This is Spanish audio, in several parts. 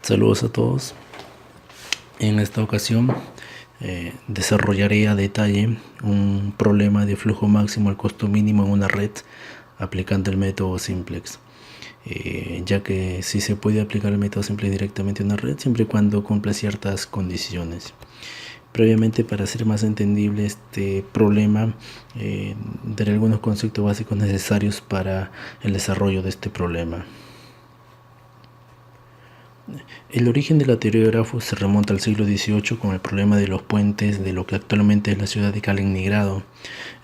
Saludos a todos. En esta ocasión desarrollaré a detalle un problema de flujo máximo al costo mínimo en una red aplicando el método simplex, ya que sí se puede aplicar el método simplex directamente en una red siempre y cuando cumpla ciertas condiciones. Previamente, para hacer más entendible este problema, daré algunos conceptos básicos necesarios para el desarrollo de este problema. El origen de la teoría de grafos se remonta al siglo XVIII con el problema de los puentes de lo que actualmente es la ciudad de Kaliningrado,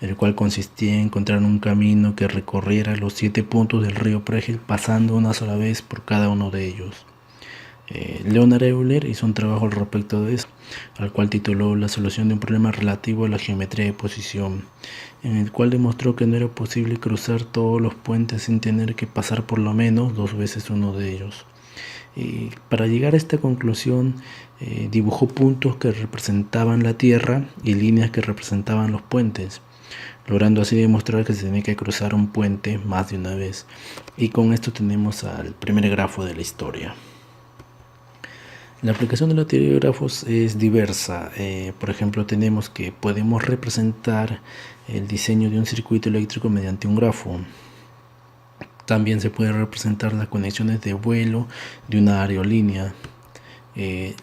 el cual consistía en encontrar un camino que recorriera los 7 puntos del río Pregel pasando una sola vez por cada uno de ellos. Leonhard Euler hizo un trabajo al respecto de eso, al cual tituló La solución de un problema relativo a la geometría de posición, en el cual demostró que no era posible cruzar todos los puentes sin tener que pasar por lo menos 2 veces uno de ellos. Para llegar a esta conclusión, dibujó puntos que representaban la Tierra y líneas que representaban los puentes, logrando así demostrar que se tenía que cruzar un puente más de una vez. Y con esto tenemos al primer grafo de la historia. La aplicación de la teoría de grafos es diversa. Por ejemplo, tenemos que podemos representar el diseño de un circuito eléctrico mediante un grafo. También se puede representar las conexiones de vuelo de una aerolínea,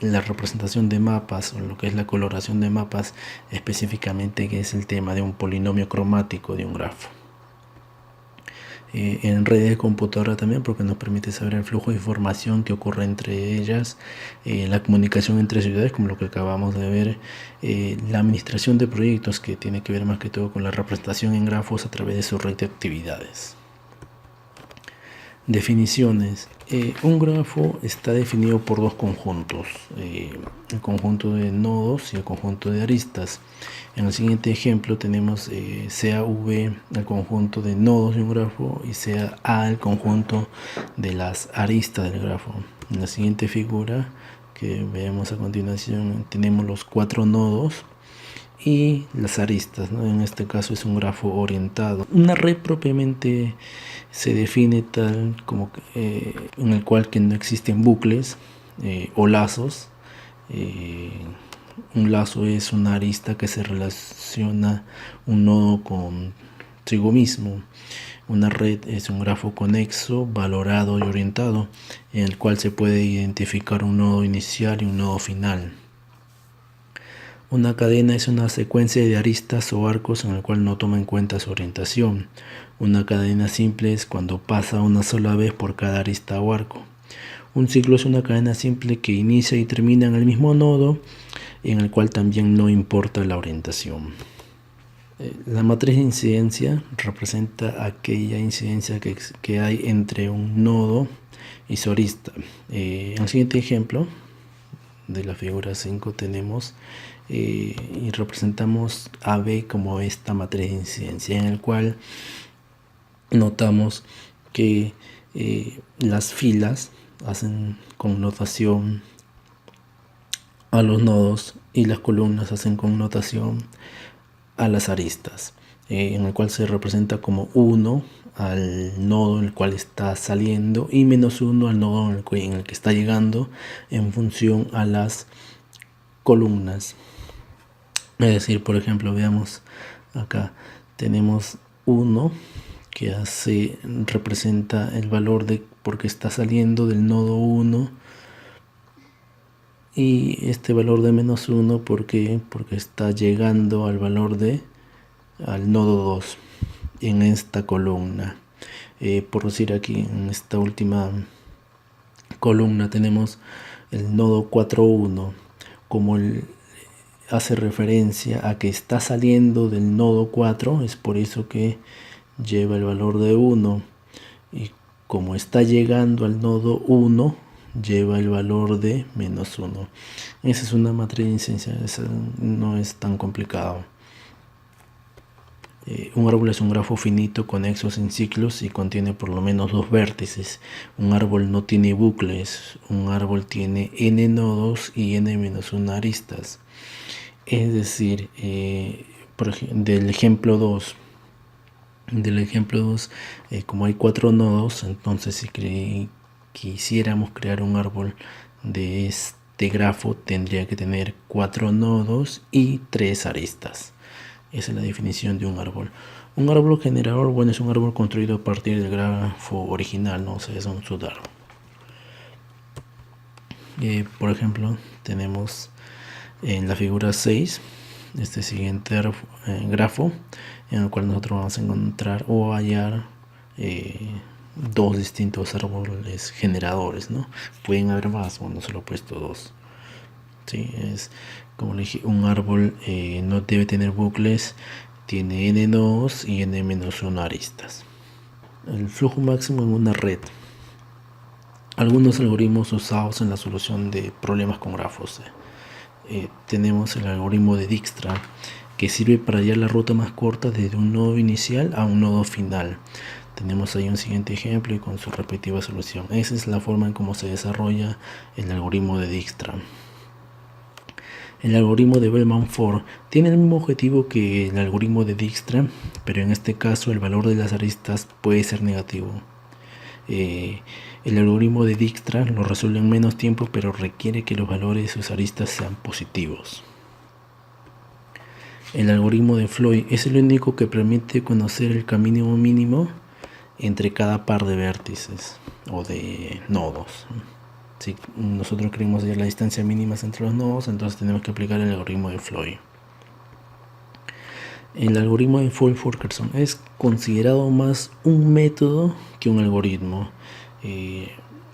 la representación de mapas, o lo que es la coloración de mapas, específicamente que es el tema de un polinomio cromático de un grafo. En redes de computadora también, porque nos permite saber el flujo de información que ocurre entre ellas, la comunicación entre ciudades, como lo que acabamos de ver, la administración de proyectos, que tiene que ver más que todo con la representación en grafos a través de su red de actividades. Definiciones. Un grafo está definido por dos conjuntos, el conjunto de nodos y el conjunto de aristas. En el siguiente ejemplo tenemos sea V el conjunto de nodos de un grafo y sea A el conjunto de las aristas del grafo. En la siguiente figura que vemos a continuación tenemos los 4 nodos y las aristas, ¿no? En este caso es un grafo orientado. Una red propiamente se define tal como en el cual que no existen bucles o lazos. Un lazo es una arista que se relaciona un nodo consigo mismo. Una red es un grafo conexo, valorado y orientado, en el cual se puede identificar un nodo inicial y un nodo final. Una cadena es una secuencia de aristas o arcos en el cual no toma en cuenta su orientación. Una cadena simple es cuando pasa una sola vez por cada arista o arco. Un ciclo es una cadena simple que inicia y termina en el mismo nodo, en el cual también no importa la orientación. La matriz de incidencia representa aquella incidencia que hay entre un nodo y su arista. En el siguiente ejemplo de la figura 5 tenemos y representamos AB como esta matriz de incidencia, en el cual notamos que las filas hacen connotación a los nodos y las columnas hacen connotación a las aristas, en el cual se representa como 1 al nodo en el cual está saliendo y -1 al nodo en el que está llegando, en función a las columnas. Es decir, por ejemplo, veamos acá, tenemos 1 que representa el valor de porque está saliendo del nodo 1, y este valor de -1 porque está llegando al valor al nodo 2 en esta columna. Por decir, aquí en esta última columna tenemos el nodo 4,1, como hace referencia a que está saliendo del nodo 4, es por eso que lleva el valor de 1, y como está llegando al nodo 1 lleva el valor de -1. Esa es una matriz de incidencia, no es tan complicado. Un árbol es un grafo finito conexo sin ciclos y contiene por lo menos 2 vértices. Un árbol no tiene bucles, un árbol tiene n nodos y n-1 aristas. Es decir, del ejemplo 2, como hay 4 nodos, entonces si quisiéramos crear un árbol de este grafo tendría que tener 4 nodos y 3 aristas. Esa es la definición de un árbol. Un árbol generador, bueno, es un árbol construido a partir del grafo original, no sé, es un subárbol. Por ejemplo, tenemos en la figura 6 este siguiente grafo, en el cual nosotros vamos a encontrar o hallar dos distintos árboles generadores, ¿no? Pueden haber más, bueno, solo he puesto dos. Sí, es como le dije, un árbol no debe tener bucles, tiene n nodos y n-1 aristas. El flujo máximo en una red. Algunos algoritmos usados en la solución de problemas con grafos. Tenemos el algoritmo de Dijkstra, que sirve para hallar la ruta más corta desde un nodo inicial a un nodo final. Tenemos ahí un siguiente ejemplo y con su respectiva solución. Esa es la forma en cómo se desarrolla el algoritmo de Dijkstra. El algoritmo de Bellman-Ford tiene el mismo objetivo que el algoritmo de Dijkstra, pero en este caso el valor de las aristas puede ser negativo. El algoritmo de Dijkstra lo resuelve en menos tiempo, pero requiere que los valores de sus aristas sean positivos. El algoritmo de Floyd es el único que permite conocer el camino mínimo entre cada par de vértices o de nodos. Si nosotros queremos hallar la distancia mínima entre los nodos, entonces tenemos que aplicar el algoritmo de Floyd. El algoritmo de Fulkerson es considerado más un método que un algoritmo.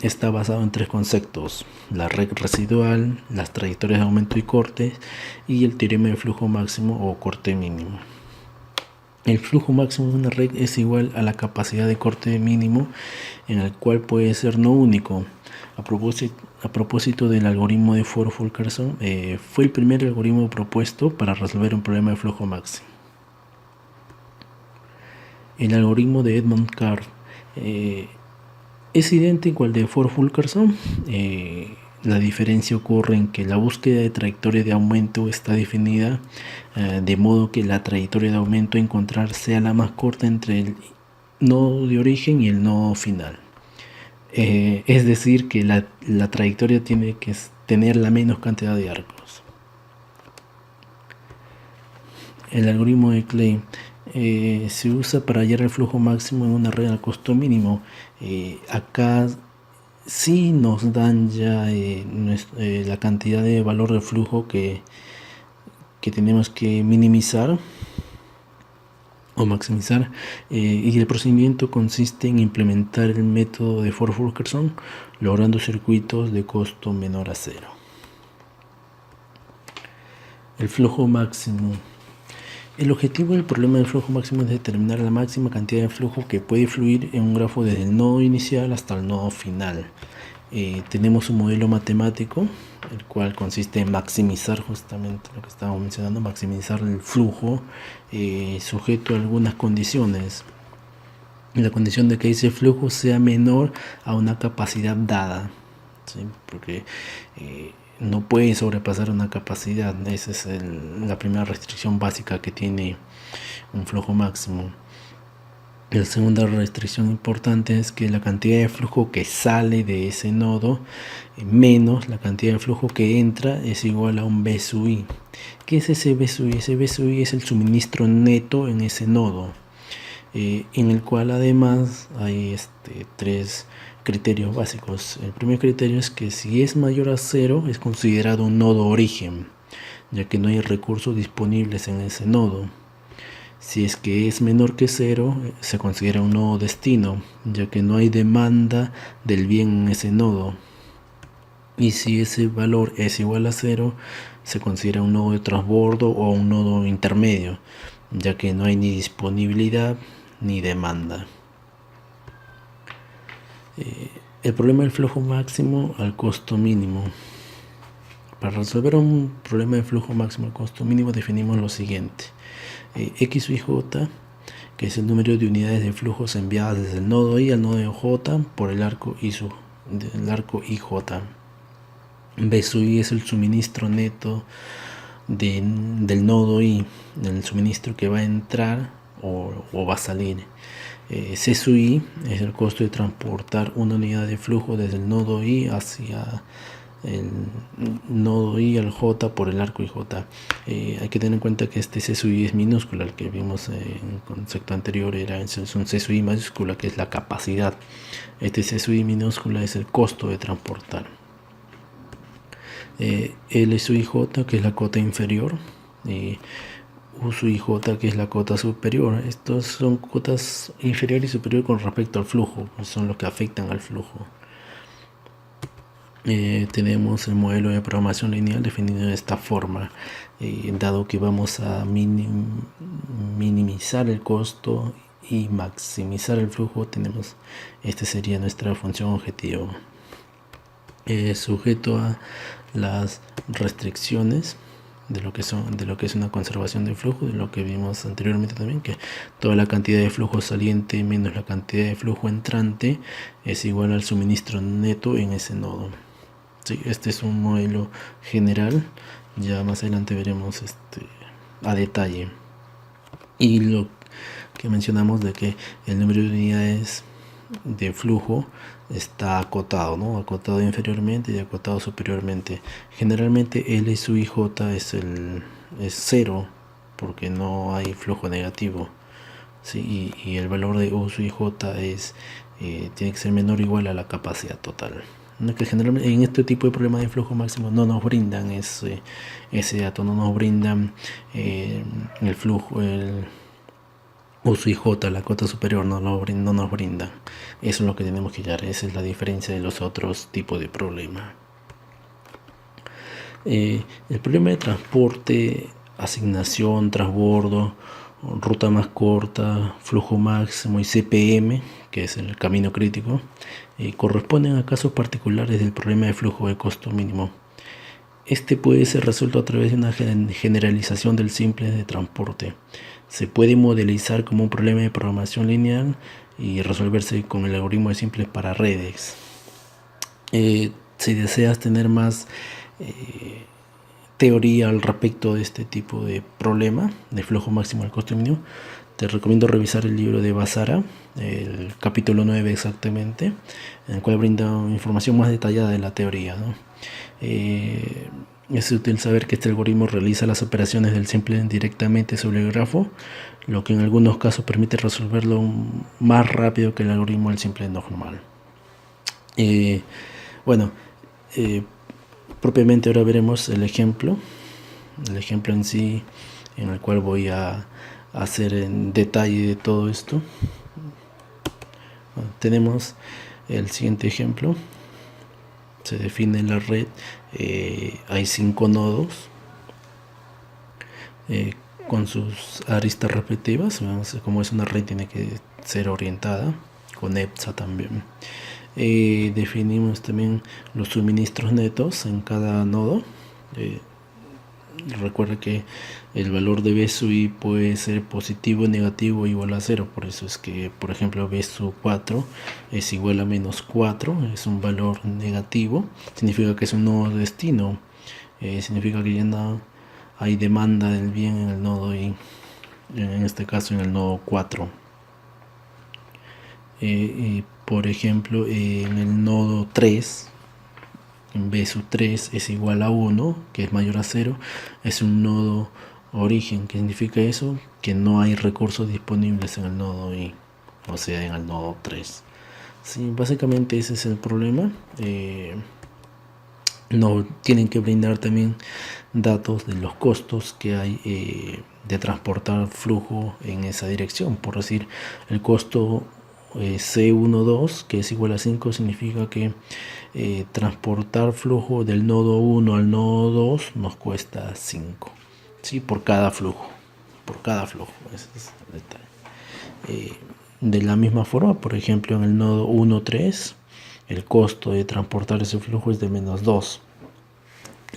Está basado en tres conceptos: la red residual, las trayectorias de aumento y corte, y el teorema de flujo máximo o corte mínimo. El flujo máximo de una red es igual a la capacidad de corte mínimo, en el cual puede ser no único. A propósito del algoritmo de Fulkerson, fue el primer algoritmo propuesto para resolver un problema de flujo máximo. El algoritmo de Edmond Carr es idéntico al de Fulkerson. La diferencia ocurre en que la búsqueda de trayectoria de aumento está definida de modo que la trayectoria de aumento a encontrar sea la más corta entre el nodo de origen y el nodo final. Es decir, que la trayectoria tiene que tener la menos cantidad de arcos. El algoritmo de Klein se usa para hallar el flujo máximo en una red al costo mínimo. Acá sí nos dan ya la cantidad de valor de flujo que tenemos que minimizar o maximizar, y el procedimiento consiste en implementar el método de Fulkerson logrando circuitos de costo menor a cero. El flujo máximo. El objetivo del problema del flujo máximo es determinar la máxima cantidad de flujo que puede fluir en un grafo desde el nodo inicial hasta el nodo final. Tenemos un modelo matemático, el cual consiste en maximizar justamente lo que estábamos mencionando, maximizar el flujo sujeto a algunas condiciones. La condición de que ese flujo sea menor a una capacidad dada, ¿sí? Porque no puede sobrepasar una capacidad. Esa es la primera restricción básica que tiene un flujo máximo. La segunda restricción importante es que la cantidad de flujo que sale de ese nodo menos la cantidad de flujo que entra es igual a un B sub I. ¿Qué es ese B sub I? Ese B sub I es el suministro neto en ese nodo, en el cual además hay tres criterios básicos. El primer criterio es que si es mayor a 0 es considerado un nodo origen, ya que no hay recursos disponibles en ese nodo. Si es que es menor que 0, se considera un nodo destino, ya que no hay demanda del bien en ese nodo. Y si ese valor es igual a 0, se considera un nodo de transbordo o un nodo intermedio, ya que no hay ni disponibilidad ni demanda. El problema del flujo máximo al costo mínimo. Para resolver un problema de flujo máximo al costo mínimo definimos lo siguiente: X y J, que es el número de unidades de flujos enviadas desde el nodo I al nodo J por el arco IJ. B sub I es el suministro neto del nodo I, el suministro que va a entrar o va a salir. C sub I es el costo de transportar una unidad de flujo desde el nodo I hacia el nodo I al J por el arco IJ. Hay que tener en cuenta que este C sub I es minúscula, el que vimos en el concepto anterior es un C sub I mayúscula, que es la capacidad. Este C sub I minúscula es el costo de transportar. L sub IJ, que es la cota inferior, U sub IJ, que es la cota superior. Estos son cotas inferior y superior con respecto al flujo, son los que afectan al flujo. Tenemos el modelo de programación lineal definido de esta forma. Dado que vamos a minimizar el costo y maximizar el flujo, este sería nuestra función objetivo, sujeto a las restricciones de lo que es una conservación de flujo, de lo que vimos anteriormente también, que toda la cantidad de flujo saliente menos la cantidad de flujo entrante es igual al suministro neto en ese nodo. Sí, este es un modelo general, ya más adelante veremos a detalle. Y lo que mencionamos de que el número de unidades de flujo está acotado, ¿no? Acotado inferiormente y acotado superiormente. Generalmente L sub IJ es 0 porque no hay flujo negativo, ¿sí? Y el valor de U sub IJ tiene que ser menor o igual a la capacidad total. Que generalmente en este tipo de problemas de flujo máximo no nos brindan ese dato, no nos brindan el flujo, el U sub IJ, la cota superior, no nos brindan. Eso es lo que tenemos que hallar, esa es la diferencia de los otros tipos de problemas. El problema de transporte, asignación, transbordo, ruta más corta, flujo máximo y CPM, que es el camino crítico, corresponden a casos particulares del problema de flujo de costo mínimo. Este puede ser resuelto a través de una generalización del simple de transporte. Se puede modelizar como un problema de programación lineal y resolverse con el algoritmo de simples para redes. Si deseas tener más teoría al respecto de este tipo de problema de flujo máximo al costo mínimo, te recomiendo revisar el libro de Basara, el capítulo 9 exactamente, en el cual brinda información más detallada de la teoría, ¿no? Es útil saber que este algoritmo realiza las operaciones del simple directamente sobre el grafo, lo que en algunos casos permite resolverlo más rápido que el algoritmo del simple normal. Propiamente ahora veremos el ejemplo en sí, en el cual voy a hacer en detalle de todo esto. Tenemos el siguiente ejemplo. Se define la red, hay 5 nodos con sus aristas respectivas. Como es una red, tiene que ser orientada con EPSA también. Definimos también los suministros netos en cada nodo. Recuerda que el valor de B sub I puede ser positivo, negativo, igual a 0. Por eso es que, por ejemplo, B sub 4 es igual a menos 4. Es un valor negativo. Significa que es un nodo destino. Significa que ya no hay demanda del bien en el nodo I. En este caso en el nodo 4. Por ejemplo, en el nodo 3, en B sub 3 es igual a 1, que es mayor a 0, es un nodo origen. ¿Qué significa eso? Que no hay recursos disponibles en el nodo I, o sea, en el nodo 3. Sí, básicamente ese es el problema. No tienen que brindar también datos de los costos que hay de transportar flujo en esa dirección. Por decir, el costo C12, que es igual a 5, significa que transportar flujo del nodo 1 al nodo 2 nos cuesta 5, ¿sí? Por cada flujo. Ese es el detalle. De la misma forma, por ejemplo, en el nodo 1.3 el costo de transportar ese flujo es de menos 2.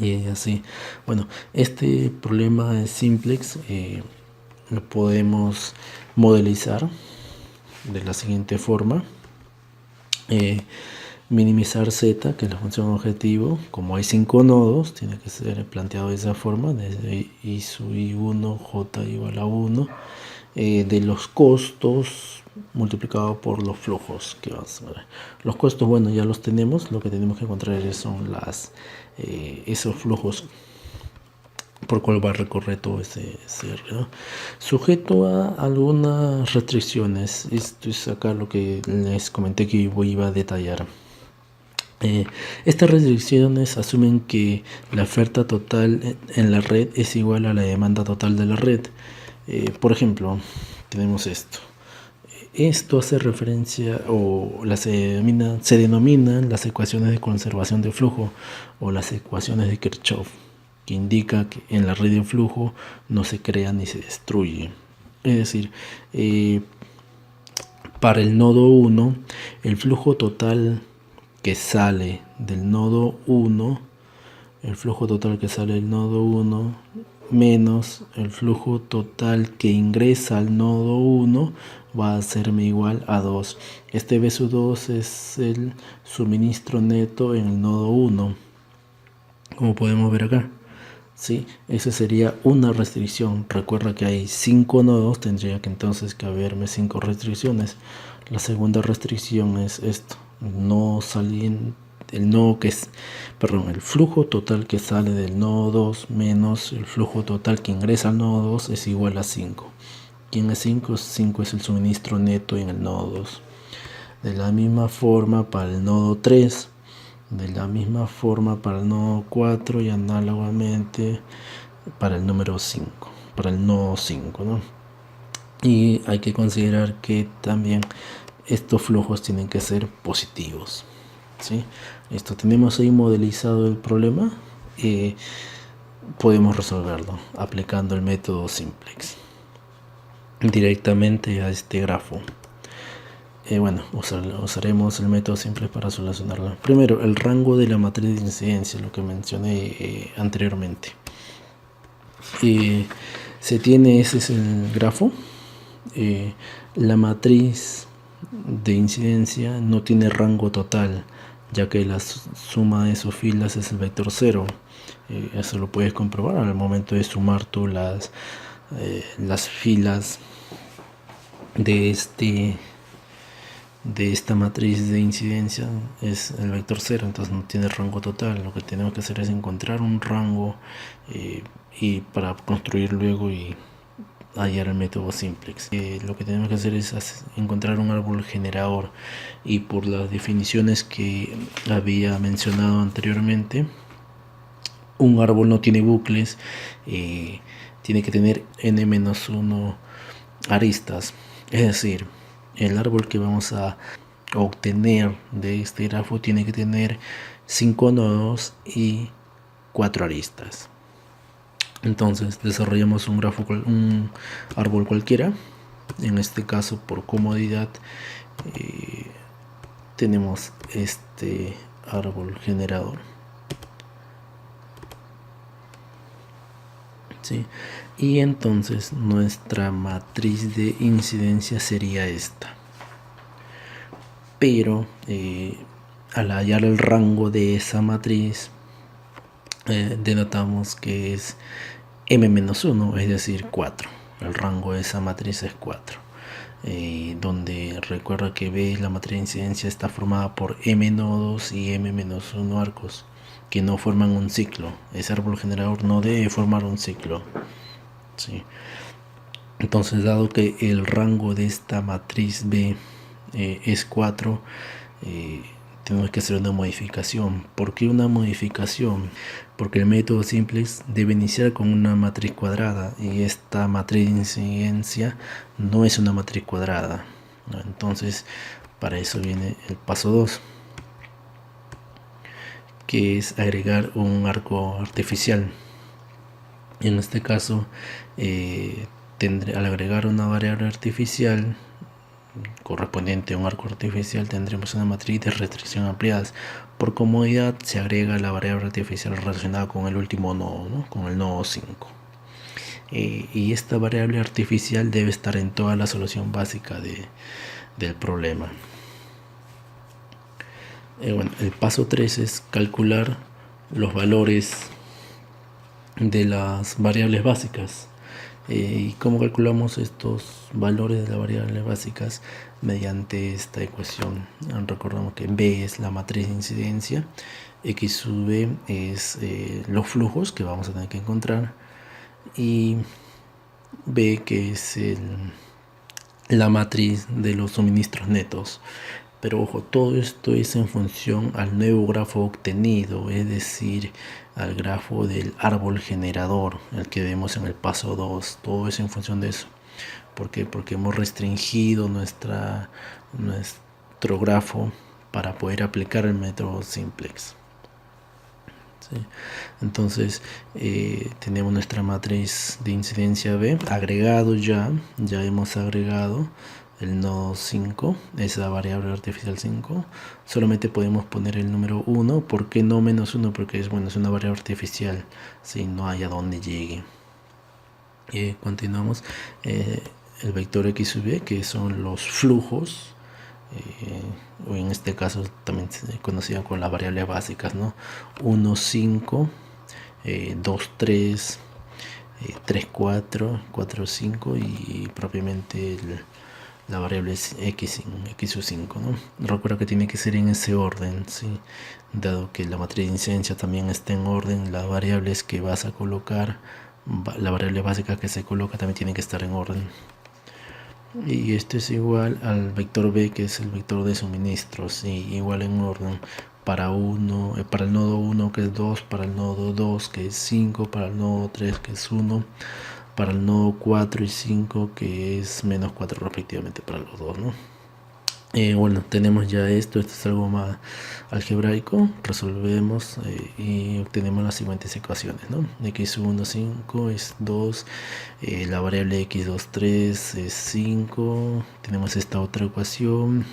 Y así, bueno, este problema de simplex lo podemos modelizar de la siguiente forma. Minimizar z, que es la función objetivo. Como hay 5 nodos, tiene que ser planteado de esa forma, desde i sub i1, j igual a 1, de los costos multiplicado por los flujos que vas a ver. Los costos, bueno, ya los tenemos. Lo que tenemos que encontrar son esos flujos por cuál va a recorrer todo ese R, ¿no? Sujeto a algunas restricciones. Esto es acá lo que les comenté que iba a detallar. Estas restricciones asumen que la oferta total en la red es igual a la demanda total de la red. Por ejemplo, tenemos esto. Esto hace referencia se denominan las ecuaciones de conservación de flujo o las ecuaciones de Kirchhoff, que indica que en la red de flujo no se crea ni se destruye. Es decir, para el nodo 1, el flujo total que sale del nodo 1, menos el flujo total que ingresa al nodo 1 va a serme igual a 2. Este B sub 2 es el suministro neto en el nodo 1, como podemos ver acá. ¿Sí? Esa sería una restricción. Recuerda que hay 5 nodos, tendría que entonces que haberme 5 restricciones. La segunda restricción es esto: no salen el flujo total que sale del nodo 2 menos el flujo total que ingresa al nodo 2 es igual a 5. ¿Quién es 5? 5 es el suministro neto en el nodo 2. De la misma forma para el nodo 3, de la misma forma para el nodo 4 y análogamente para el número 5, para el nodo 5, ¿no? Y hay que considerar que también estos flujos tienen que ser positivos, ¿sí? Esto tenemos ahí modelizado el problema. Podemos resolverlo aplicando el método simplex directamente a este grafo. Usaremos el método simplex para solucionarlo. Primero, el rango de la matriz de incidencia, lo que mencioné anteriormente. Ese es el grafo. La matriz de incidencia no tiene rango total, ya que la suma de sus filas es el vector 0. Eso lo puedes comprobar al momento de sumar tú las filas de esta matriz de incidencia. Es el vector 0, entonces no tiene rango total. Lo que tenemos que hacer es encontrar un rango y para construir luego y hallar el método simplex. Lo que tenemos que hacer es encontrar un árbol generador, y por las definiciones que había mencionado anteriormente, un árbol no tiene bucles, tiene que tener n-1 aristas. Es decir, el árbol que vamos a obtener de este grafo tiene que tener 5 nodos y 4 aristas. Entonces desarrollamos un árbol cualquiera. En este caso, por comodidad, tenemos este árbol generador, ¿sí? Y entonces nuestra matriz de incidencia sería esta. Pero al hallar el rango de esa matriz, denotamos que es m-1, es decir, 4. El rango de esa matriz es 4. Donde recuerda que B, la matriz de incidencia, está formada por m nodos y m-1 arcos que no forman un ciclo. Ese árbol generador no debe formar un ciclo, ¿sí? Entonces, dado que el rango de esta matriz B es 4, tenemos que hacer una modificación. ¿Por qué una modificación? Porque el método simplex debe iniciar con una matriz cuadrada, y esta matriz de incidencia no es una matriz cuadrada, ¿no? Entonces, para eso viene el paso 2, que es agregar un arco artificial. En este caso, al agregar una variable artificial correspondiente a un arco artificial, tendremos una matriz de restricción ampliadas. Por comodidad se agrega la variable artificial relacionada con el último nodo, ¿no? Con el nodo 5. Y esta variable artificial debe estar en toda la solución básica del problema. El paso 3 es calcular los valores de las variables básicas. ¿Y cómo calculamos estos valores de las variables básicas? Mediante esta ecuación. Recordamos que B es la matriz de incidencia, X sub B es los flujos que vamos a tener que encontrar, y B, que es la matriz de los suministros netos. Pero ojo, todo esto es en función al nuevo grafo obtenido, es decir, al grafo del árbol generador, el que vemos en el paso 2. Todo es en función de eso. ¿Por qué? Porque hemos restringido nuestro grafo para poder aplicar el método simplex. ¿Sí? Entonces tenemos nuestra matriz de incidencia B agregado, ya hemos agregado el nodo 5, esa variable artificial 5. Solamente podemos poner el número 1. ¿Por qué no menos 1? Porque es una variable artificial, si no hay a dónde llegue. Continuamos. El vector x sub b, que son los flujos, o en este caso también se conocía con las variables básicas, ¿no? 1, 5, 2, 3, 3, 4, 4, 5 y propiamente la variable es x sub 5, ¿no? Recuerda que tiene que ser en ese orden, ¿sí? Dado que la matriz de incidencia también está en orden, las variables que vas a colocar, la variable básica que se coloca también tiene que estar en orden. Y esto es igual al vector B, que es el vector de suministros, y igual en orden para el nodo 1, que es 2, para el nodo 2, que es 5, para el nodo 3, que es 1, para el nodo 4 y 5, que es menos 4 respectivamente para los dos, ¿no? Bueno, tenemos ya esto es algo más algebraico. Resolvemos y obtenemos las siguientes ecuaciones, ¿no? X1, 5 es 2, la variable x23 es 5, tenemos esta otra ecuación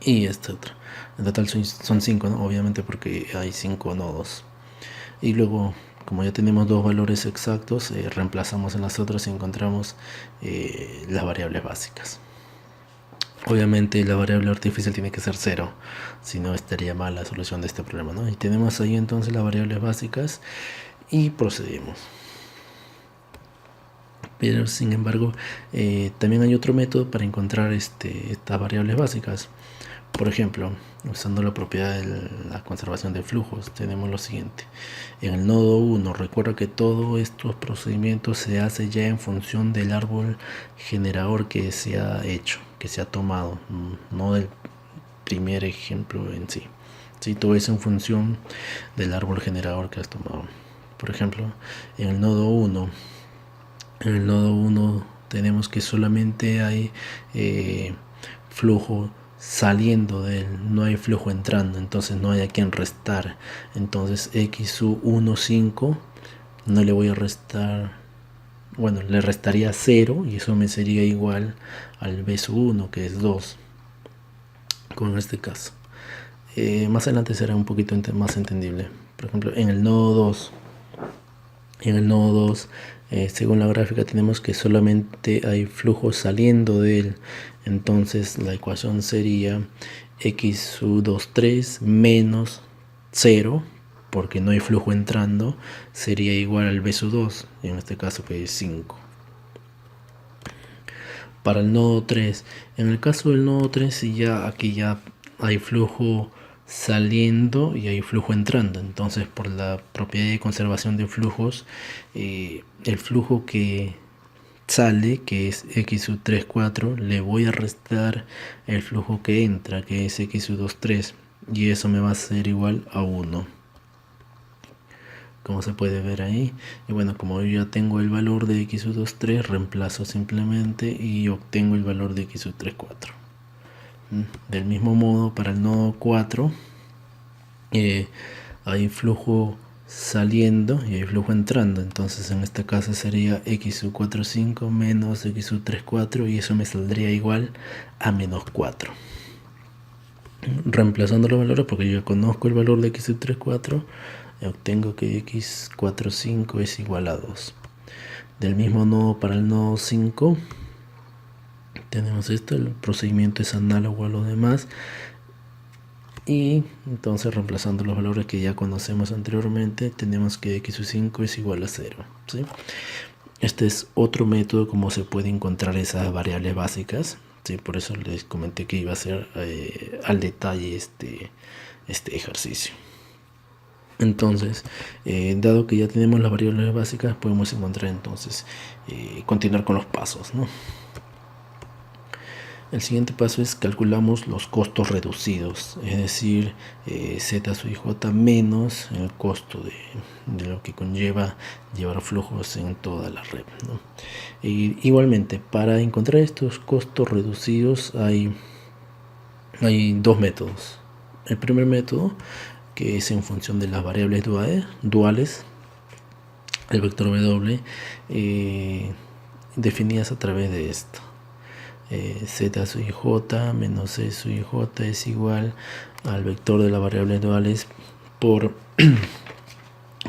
y esta otra. En total son 5, ¿no? Obviamente porque hay 5 nodos. Y luego, como ya tenemos dos valores exactos, reemplazamos en las otras y encontramos las variables básicas. Obviamente la variable artificial tiene que ser 0, si no estaría mal la solución de este problema, ¿no? Y tenemos ahí entonces las variables básicas y procedemos. Pero sin embargo, también hay otro método para encontrar estas variables básicas. Por ejemplo, usando la propiedad de la conservación de flujos, tenemos lo siguiente. En el nodo 1, recuerda que todos estos procedimientos se hace ya en función del árbol generador que se ha hecho, que se ha tomado, no del primer ejemplo en sí. Sí, todo es en función del árbol generador que has tomado. Por ejemplo, en el nodo 1, tenemos que solamente hay flujo saliendo de él, no hay flujo entrando, entonces no hay a quien restar. Entonces x sub 1, 5 no le voy a restar, bueno, le restaría 0 y eso me sería igual al b sub 1, que es 2 con este caso. Más adelante será un poquito más entendible. Por ejemplo, en el nodo 2, según la gráfica tenemos que solamente hay flujo saliendo de él. Entonces la ecuación sería x sub 2, 3 menos 0, porque no hay flujo entrando, sería igual al b sub 2, en este caso que es 5. Para el nodo 3, en el caso del nodo 3, aquí ya hay flujo saliendo y hay flujo entrando, entonces por la propiedad de conservación de flujos, el flujo que sale, que es x sub 3, 4, le voy a restar el flujo que entra, que es x sub 2, 3, y eso me va a ser igual a 1, como se puede ver ahí. Y bueno, como yo ya tengo el valor de x sub 2, 3, reemplazo simplemente y obtengo el valor de x sub 3, 4. Del mismo modo, para el nodo 4 hay flujo saliendo y hay flujo entrando, entonces en este caso sería x sub 4, 5 menos x sub 3, 4, y eso me saldría igual a menos 4. Reemplazando los valores, porque yo conozco el valor de x sub 3, 4, obtengo que x 4, 5 es igual a 2. Del mismo nodo, para el nodo 5 tenemos esto, el procedimiento es análogo a los demás. Y entonces, reemplazando los valores que ya conocemos anteriormente, tenemos que x sub 5 es igual a 0, ¿sí? Este es otro método como se puede encontrar esas variables básicas, ¿sí? Por eso les comenté que iba a ser al detalle este ejercicio. Entonces, dado que ya tenemos las variables básicas, podemos encontrar entonces, continuar con los pasos, ¿no? El siguiente paso es calculamos los costos reducidos, es decir, z sub j menos el costo de lo que conlleva llevar flujos en toda la red, ¿no? Igualmente, para encontrar estos costos reducidos hay dos métodos. El primer método, que es en función de las variables duales, el vector W, definidas a través de esto. Z sub j menos c sub j es igual al vector de las variables duales por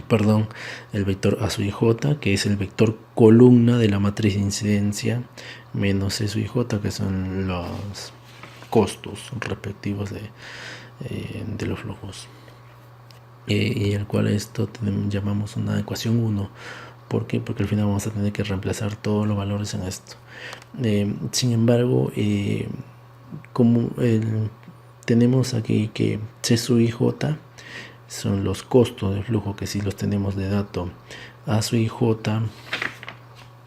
perdón, el vector a sub j, que es el vector columna de la matriz de incidencia, menos c sub j, que son los costos respectivos de los flujos, y el cual esto llamamos una ecuación 1. ¿Por qué? Porque al final vamos a tener que reemplazar todos los valores en esto. Sin embargo, como tenemos aquí que C sub i j son los costos de flujo, que si los tenemos de dato, A sub i j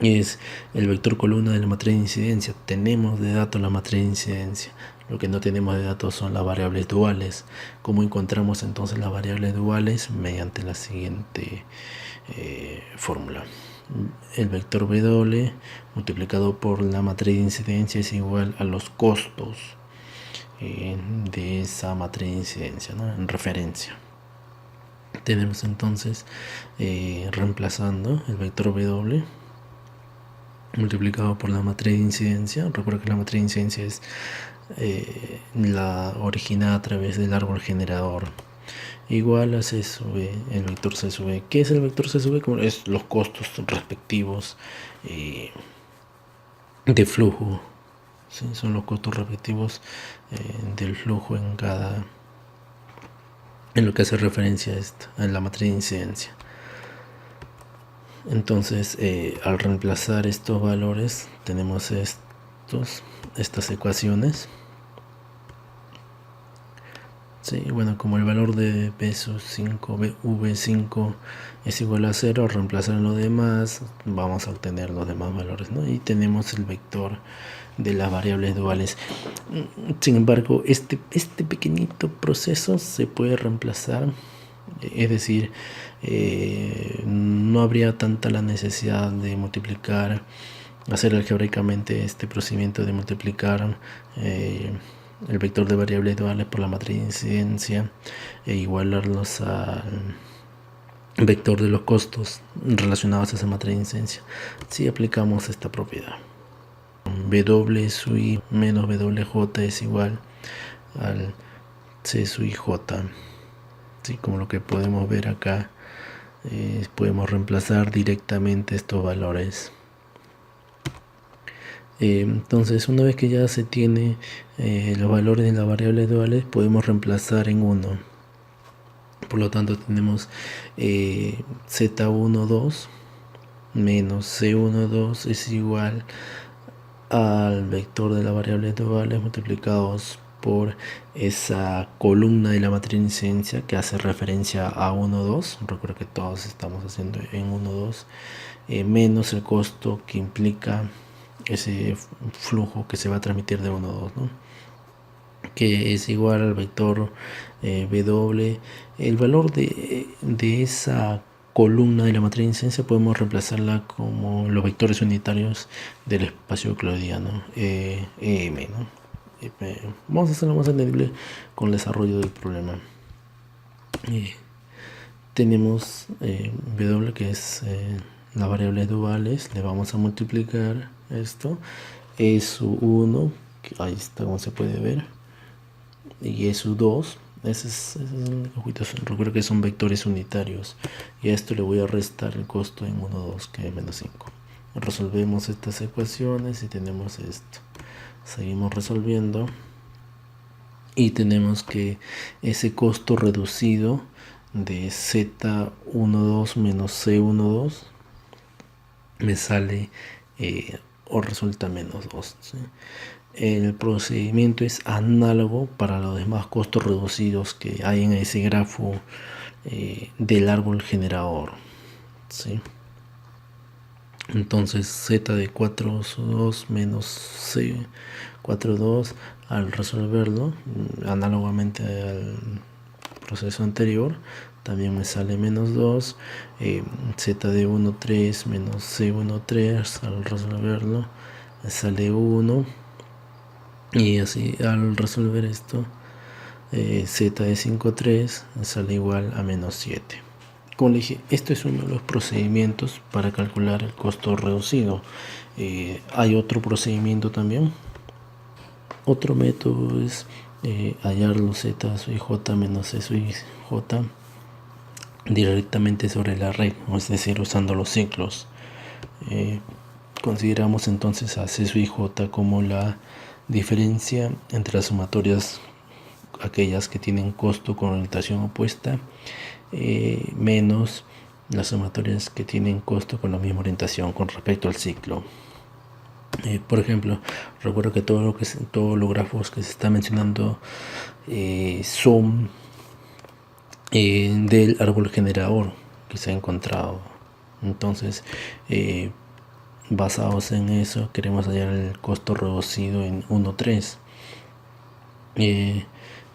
es el vector columna de la matriz de incidencia, tenemos de dato la matriz de incidencia. Lo que no tenemos de datos son las variables duales. ¿Cómo encontramos entonces las variables duales? Mediante la siguiente fórmula. El vector W multiplicado por la matriz de incidencia es igual a los costos de esa matriz de incidencia, ¿no? En referencia. Tenemos entonces, reemplazando el vector W multiplicado por la matriz de incidencia. Recuerda que la matriz de incidencia es la originada a través del árbol generador, igual a C sub E, el vector C sub E. ¿Qué es el vector C sub E? Como es los costos respectivos de flujo, ¿sí? Son los costos respectivos del flujo en lo que hace referencia a esto, a la matriz de incidencia. Entonces, al reemplazar estos valores, tenemos estas ecuaciones. Sí, bueno, como el valor de B sub 5, V5 es igual a 0, al reemplazar lo demás, vamos a obtener los demás valores, ¿no? Y tenemos el vector de las variables duales. Sin embargo, este pequeñito proceso se puede reemplazar, es decir, no habría tanta la necesidad de multiplicar, hacer algebraicamente este procedimiento de multiplicar el vector de variables duales por la matriz de incidencia e igualarlos al vector de los costos relacionados a esa matriz de incidencia si aplicamos esta propiedad. W sub i menos WJ es igual al C sub i J. ¿Sí? Como lo que podemos ver acá, podemos reemplazar directamente estos valores. Entonces, una vez que ya se tiene los valores de las variables duales, podemos reemplazar en 1. Por lo tanto, tenemos Z12 menos C12 es igual al vector de las variables duales multiplicados por esa columna de la matriz de incidencia que hace referencia a 1, 2. Recuerda que todos estamos haciendo en 1, 2, menos el costo que implica ese flujo que se va a transmitir de 1 a 2, ¿no? Que es igual al vector W. El valor de esa columna de la matriz de incidencia podemos reemplazarla como los vectores unitarios del espacio euclidiano, EM, ¿no? Vamos a hacerlo más entendible con el desarrollo del problema. Tenemos W, que es las variables duales, le vamos a multiplicar esto, E sub 1, que ahí está como se puede ver, y E sub 2, ese es el único juicio. Recuerdo que son vectores unitarios, y a esto le voy a restar el costo en 1, 2, que es menos 5. Resolvemos estas ecuaciones y tenemos esto. Seguimos resolviendo y tenemos que ese costo reducido de Z12 menos C12 me sale o resulta menos 2, ¿sí? El procedimiento es análogo para los demás costos reducidos que hay en ese grafo del árbol generador, ¿sí? Entonces z de 4,2 menos c 4,2 al resolverlo análogamente al proceso anterior también me sale menos 2, z de 1,3 menos c 1,3 al resolverlo me sale 1 y así al resolver esto z de 5,3 me sale igual a menos 7. Como le dije, esto es uno de los procedimientos para calcular el costo reducido. Hay otro procedimiento también. Otro método es hallar los z sub j menos c sub j directamente sobre la red, es decir, usando los ciclos. Consideramos entonces a c sub j como la diferencia entre las sumatorias, aquellas que tienen costo con orientación opuesta, menos las sumatorias que tienen costo con la misma orientación con respecto al ciclo. Por ejemplo, recuerdo que todos los grafos que se está mencionando son del árbol generador que se ha encontrado. Entonces, basados en eso, queremos hallar el costo reducido en 1,3.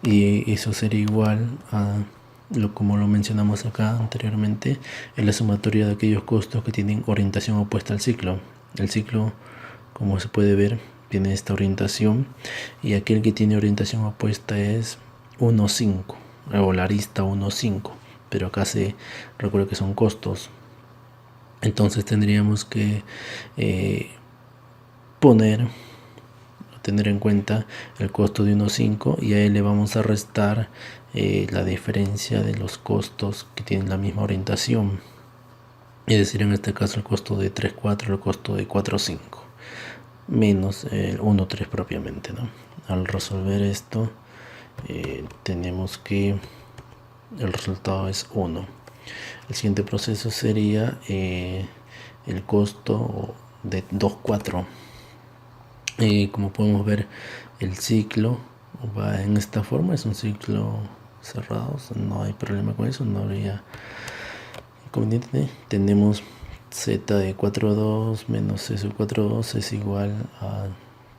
Y eso sería igual a como lo mencionamos acá anteriormente, es la sumatoria de aquellos costos que tienen orientación opuesta al ciclo. El ciclo, como se puede ver, tiene esta orientación y aquel que tiene orientación opuesta es 1,5 o la arista 1,5, pero acá se recuerda que son costos. Entonces tendríamos que tener en cuenta el costo de 1,5 y a él le vamos a restar la diferencia de los costos que tienen la misma orientación, es decir, en este caso el costo de 3,4, el costo de 4,5 menos el 1,3 propiamente, ¿no? Al resolver esto tenemos que el resultado es 1. El siguiente proceso sería el costo de 2,4. Como podemos ver, el ciclo va en esta forma, es un ciclo cerrado, no hay problema con eso, no habría inconveniente. Tenemos z de 4,2 menos c sub 4,2 es igual a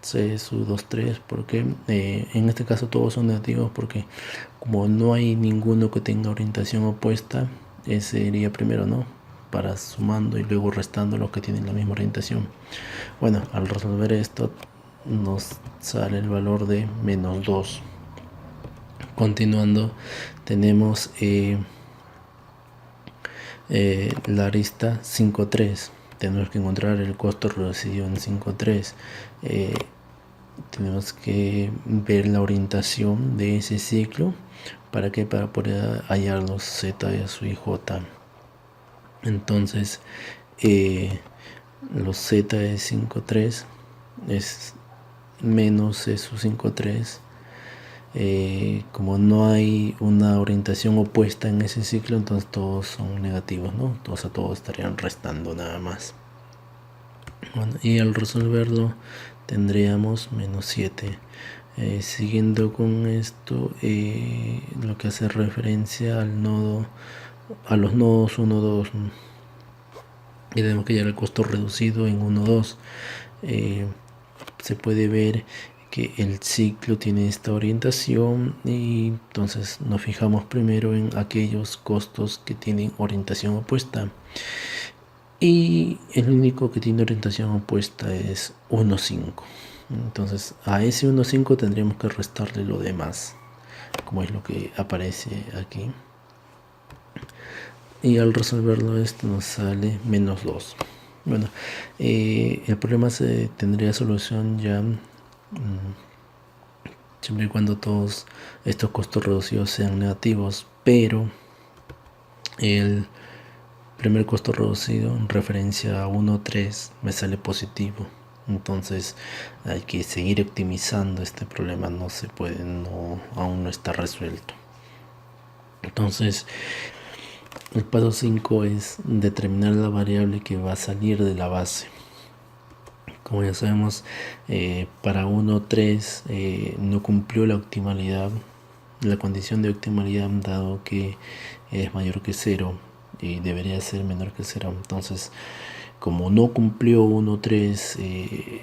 c sub 2,3, porque en este caso todos son negativos, porque como no hay ninguno que tenga orientación opuesta, ese iría primero, ¿no? Para sumando y luego restando los que tienen la misma orientación. Bueno, al resolver esto nos sale el valor de menos 2. Continuando, tenemos la arista 5,3. Tenemos que encontrar el costo reducido en 5,3. Tenemos que ver la orientación de ese ciclo para poder hallar los z sub j. Entonces los z de 5,3 es menos c sub 5,3. Como no hay una orientación opuesta en ese ciclo, entonces todos son negativos, ¿no? Todos estarían restando nada más. Bueno, y al resolverlo tendríamos menos 7. Siguiendo con esto, lo que hace referencia a los nodos 1, 2, y tenemos que hallar el costo reducido en 1, 2. Se puede ver que el ciclo tiene esta orientación y entonces nos fijamos primero en aquellos costos que tienen orientación opuesta, y el único que tiene orientación opuesta es 1,5. Entonces a ese 1,5 tendríamos que restarle lo demás, como es lo que aparece aquí, y al resolverlo esto nos sale menos 2. Bueno, el problema tendría solución ya siempre y cuando todos estos costos reducidos sean negativos, pero el primer costo reducido en referencia a 1,3 me sale positivo. Entonces hay que seguir optimizando este problema, no se puede, aún no está resuelto. Entonces el paso 5 es determinar la variable que va a salir de la base. Como ya sabemos, para 1,3 no cumplió la optimalidad, la condición de optimalidad, dado que es mayor que 0 y debería ser menor que 0. Entonces, como no cumplió 1,3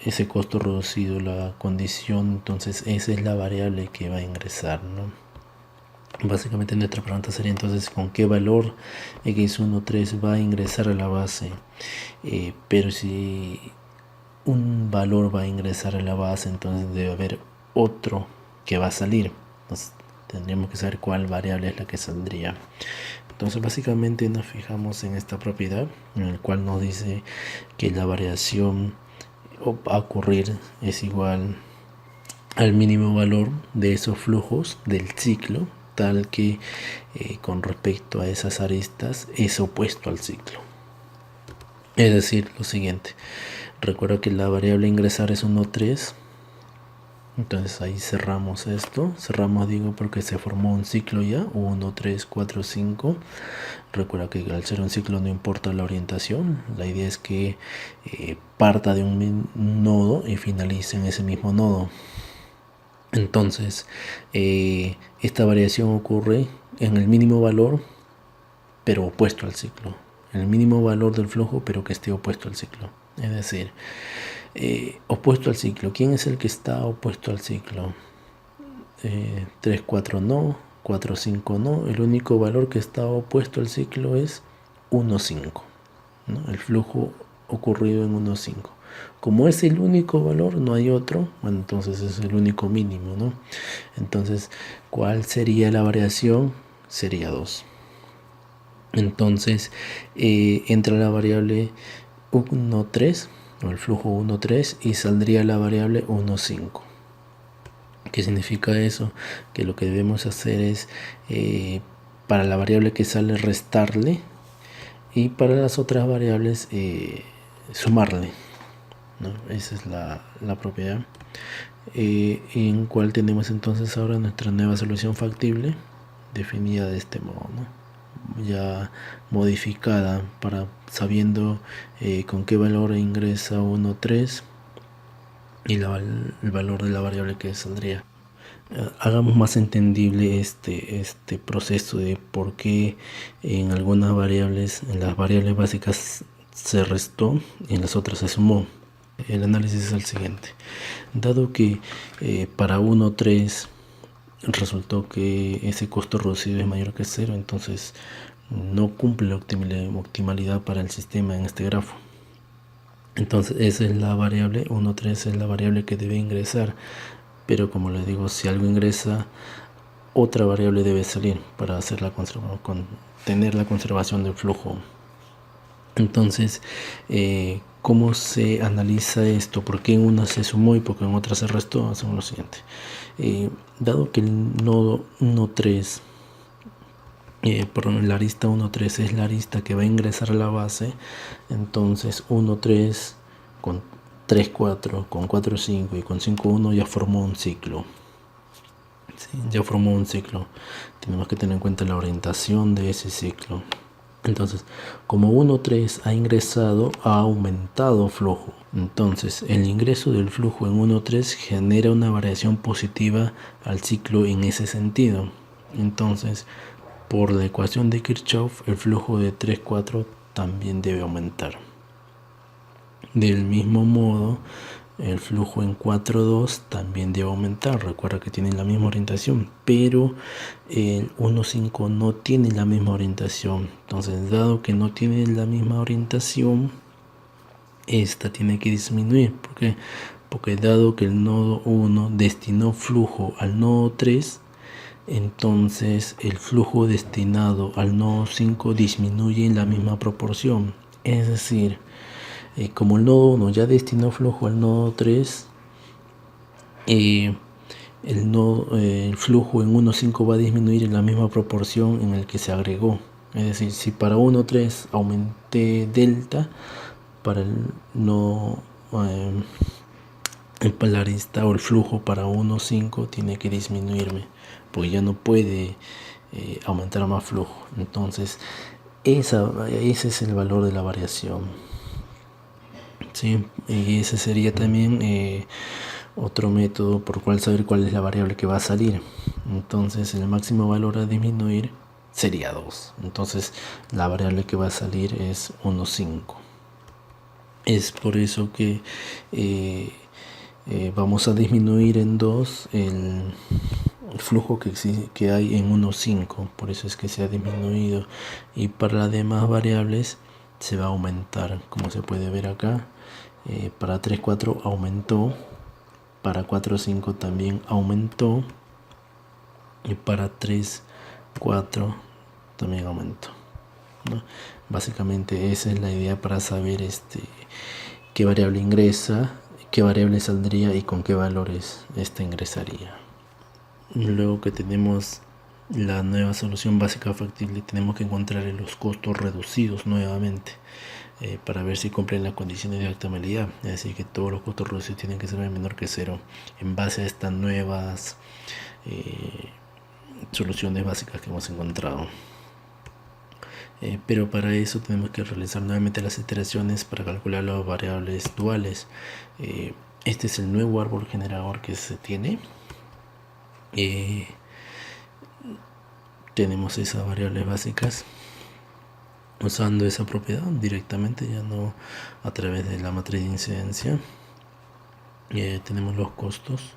ese costo reducido, la condición, entonces esa es la variable que va a ingresar, ¿no? Básicamente nuestra pregunta sería entonces con qué valor x13 va a ingresar a la base. Pero si un valor va a ingresar a la base, entonces debe haber otro que va a salir. Entonces tendríamos que saber cuál variable es la que saldría. Entonces básicamente nos fijamos en esta propiedad, en el cual nos dice que la variación a ocurrir es igual al mínimo valor de esos flujos del ciclo, tal que con respecto a esas aristas es opuesto al ciclo. Es decir, lo siguiente, recuerda que la variable a ingresar es 1,3, entonces ahí cerramos esto, digo porque se formó un ciclo ya, 1, 3, 4, 5. Recuerda que al ser un ciclo no importa la orientación, la idea es que parta de un nodo y finalice en ese mismo nodo. Entonces esta variación ocurre en el mínimo valor pero opuesto al ciclo, el mínimo valor del flujo pero que esté opuesto al ciclo. Es decir, opuesto al ciclo, ¿quién es el que está opuesto al ciclo? 3, 4 no, 4, 5 no, el único valor que está opuesto al ciclo es 1, 5, ¿no? El flujo ocurrido en 1, 5. Como es el único valor, no hay otro, bueno, entonces es el único mínimo, ¿no? Entonces, ¿cuál sería la variación? Sería 2. Entonces, entra la variable 1,3 o el flujo 1,3 y saldría la variable 1,5. ¿Qué significa eso? Que lo que debemos hacer es, para la variable que sale, restarle, y para las otras variables sumarle, ¿no? Esa es la propiedad en cual tenemos entonces ahora nuestra nueva solución factible definida de este modo, ¿no? Ya modificada para sabiendo con qué valor ingresa 1,3 y el valor de la variable que saldría. Hagamos más entendible este proceso de por qué en algunas variables, en las variables básicas se restó y en las otras se sumó. El análisis es el siguiente: dado que para 1,3 resultó que ese costo reducido es mayor que 0, entonces no cumple la optimalidad para el sistema en este grafo. Entonces esa es la variable 1,3, es la variable que debe ingresar, pero como les digo, si algo ingresa, otra variable debe salir para hacer tener la conservación del flujo. Entonces, ¿cómo se analiza esto? ¿Por qué en una se sumó y por qué en otra se restó? Hacemos lo siguiente. Dado que el nodo 1,3, la arista 1,3 es la arista que va a ingresar a la base, entonces 1,3 con 3, 4, con 4, 5 y con 5, 1 ya formó un ciclo. ¿Sí? Ya formó un ciclo. Tenemos que tener en cuenta la orientación de ese ciclo. Entonces, como 1,3 ha ingresado, ha aumentado flujo. Entonces, el ingreso del flujo en 1,3 genera una variación positiva al ciclo en ese sentido. Entonces, por la ecuación de Kirchhoff, el flujo de 3, 4 también debe aumentar. Del mismo modo, el flujo en 4,2 también debe aumentar. Recuerda que tienen la misma orientación, pero el 1,5 no tiene la misma orientación. Entonces, dado que no tiene la misma orientación, esta tiene que disminuir. ¿Por qué? Porque dado que el nodo 1 destinó flujo al nodo 3, entonces el flujo destinado al nodo 5 disminuye en la misma proporción. Es decir, como el nodo 1 ya destinó flujo al nodo 3, el flujo en 1,5 va a disminuir en la misma proporción en el que se agregó. Es decir, si para 1,3 aumenté delta, para el nodo la arista o el flujo para 1, 5 tiene que disminuirme, porque ya no puede aumentar más flujo. Entonces ese es el valor de la variación, ¿sí? Y ese sería también otro método por cual saber cuál es la variable que va a salir. Entonces el máximo valor a disminuir sería 2. Entonces la variable que va a salir es 1, 5. Es por eso que vamos a disminuir en 2 el flujo que hay en 1, 5. Por eso es que se ha disminuido. Y para las demás variables se va a aumentar, como se puede ver acá. Para 3, 4 aumentó. Para 4, 5 también aumentó. Y para 3, 4 también aumentó, ¿no? Básicamente esa es la idea para saber qué variable ingresa, qué variable saldría y con qué valores ingresaría. Luego que tenemos la nueva solución básica factible, tenemos que encontrar los costos reducidos nuevamente para ver si cumplen las condiciones de optimalidad. Es decir, que todos los costos reducidos tienen que ser menor que 0 en base a estas nuevas soluciones básicas que hemos encontrado. Pero para eso tenemos que realizar nuevamente las iteraciones para calcular las variables duales. Este es el nuevo árbol generador que se tiene. Tenemos esas variables básicas usando esa propiedad directamente, ya no a través de la matriz de incidencia. Tenemos los costos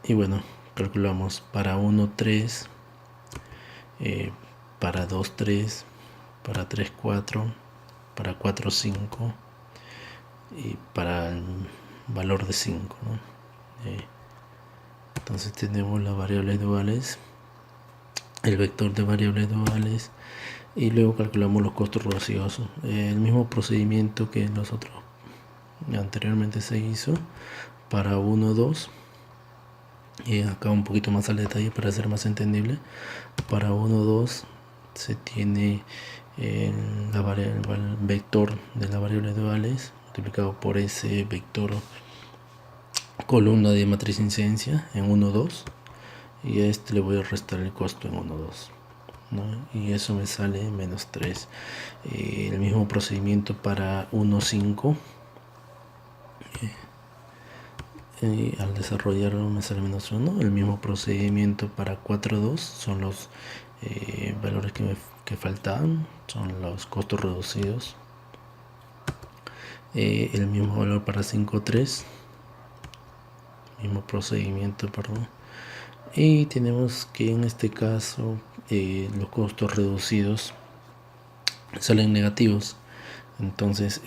y bueno, calculamos para 1, 3, para 2, 3, para 3, 4, para 4, 5 y para el valor de 5, ¿no? Entonces tenemos las variables duales, el vector de variables duales y luego calculamos los costos reducidos. El mismo procedimiento que nosotros anteriormente se hizo para 1, 2. Y acá un poquito más al detalle para hacer más entendible. Para 1, 2 se tiene el vector de las variables duales multiplicado por ese vector columna de matriz incidencia en 1, 2, y a este le voy a restar el costo en 1, 2, ¿no? Y eso me sale menos 3. El mismo procedimiento para 1, 5. Al desarrollarlo me sale menos 1. El mismo procedimiento para 4, 2 son los valores que faltaban, son los costos reducidos. El mismo valor para 5, 3, mismo procedimiento, perdón. Y tenemos que en este caso los costos reducidos salen negativos. Entonces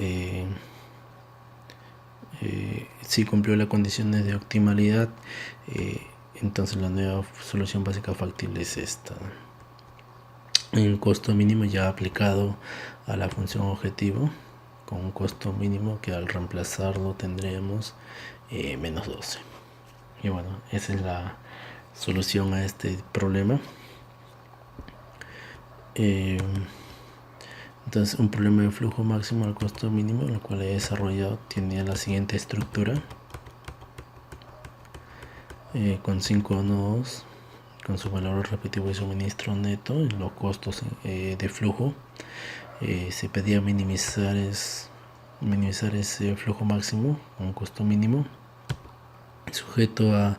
si cumplió las condiciones de optimalidad, entonces la nueva solución básica factible es esta. El costo mínimo ya aplicado a la función objetivo, con un costo mínimo que al reemplazarlo tendremos menos 12. Y bueno, esa es la solución a este problema. Entonces, un problema de flujo máximo al costo mínimo, el cual he desarrollado, tiene la siguiente estructura: con 5 nodos, con su valor respectivo de suministro neto y los costos de flujo. Se pedía minimizar ese flujo máximo con un costo mínimo, sujeto a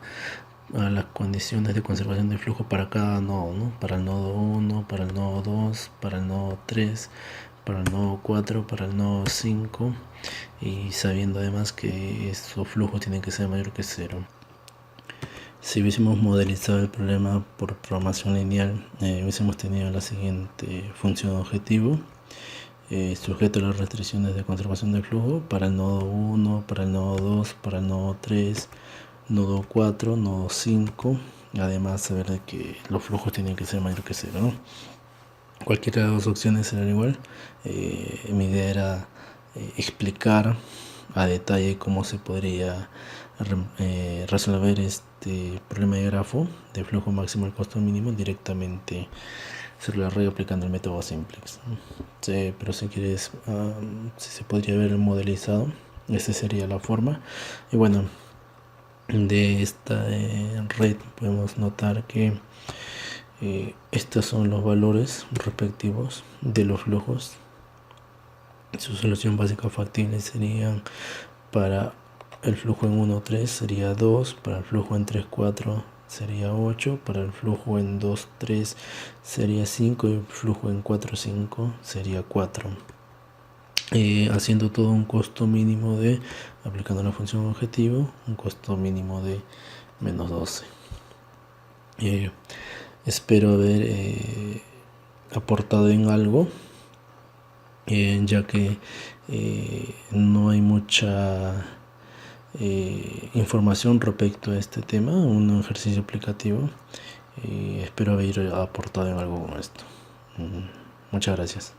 las condiciones de conservación de flujo para cada nodo, ¿no? Para el nodo 1, para el nodo 2, para el nodo 3, para el nodo 4, para el nodo 5, y sabiendo además que su flujo tiene que ser mayor que 0. Si hubiésemos modelizado el problema por programación lineal, hubiésemos tenido la siguiente función objetivo, sujeto a las restricciones de conservación de flujo para el nodo 1, para el nodo 2, para el nodo 3, nodo 4, nodo 5. Además, saber de que los flujos tienen que ser mayor que 0, ¿no? Cualquiera de las dos opciones será igual. Mi idea era explicar a detalle cómo se podría resolver este problema de grafo de flujo máximo al costo mínimo directamente sobre la red aplicando el método simplex. Sí, pero si quieres, si se podría ver el modelizado, Esa sería la forma. Y bueno, de esta red podemos notar que estos son los valores respectivos de los flujos. Su solución básica factible sería para el flujo en 1, 3 sería 2, para el flujo en 3, 4 sería 8, para el flujo en 2, 3 sería 5 y el flujo en 4, 5 sería 4. Haciendo todo un costo mínimo de, aplicando la función objetivo, un costo mínimo de menos 12. Espero haber aportado en algo, ya que no hay mucha información respecto a este tema, un ejercicio aplicativo. Espero haber aportado en algo con esto. Muchas gracias.